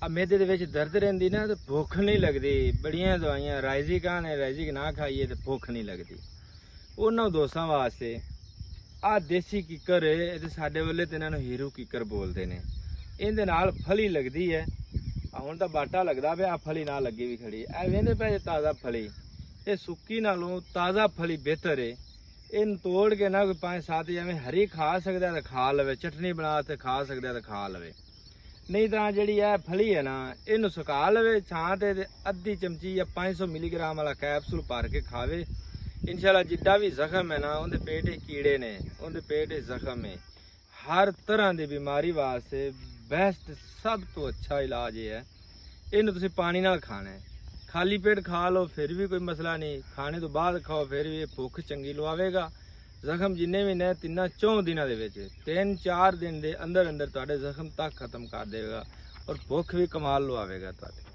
मेदे दे विच दर्द रहिंदी ना तो भुख नहीं लगदी। बड़ियां दवाइयां राइजिका ने राइजिक ना खाइए तो भुख नहीं लगदी। उन्हां दोस्तां वास्ते आ देसी किकर है ते साडे वाले ते इन्हां नूं हीरू किकर बोलदे ने। इहदे नाल फली लगदी है। हुण तां बाटा लगदा पिया, फली ना लगी भी खड़ी ऐ वेंदे पे ताज़ा फली। ये सुक्की नालों ताज़ा फली बेहतर है। इन तोड़ के ना कोई 5-7 जिवें हरी खा सकदा तो खा लवे, चटनी बना के खा सकदा तो खा लवे। नहीं तो जी है फली है ना, इन सुका लवे छां ते अद्धी चमची या 500 मिलीग्राम वाला कैप्सूल भर के खावे। इंशाल्लाह जिड्डा भी जख्म है ना, उनके पेट कीड़े ने, उनके पेट जख्म है, हर तरह की बीमारी वास्ते बेस्ट सब तो अच्छा इलाज ये है। इन तुसीं पानी नाल खाना है। खाली पेट खा लो फिर भी कोई मसला नहीं, खाने तो बाद खाओ फिर भी भुख चंगी लवावेगा। जख्म जिन्ने भी ने 3-4 दिनों के 3-4 दिन के अंदर अंदर तुहाडे जख्म तक खत्म कर देगा और भुख भी कमाल लवावेगा तुहाडे।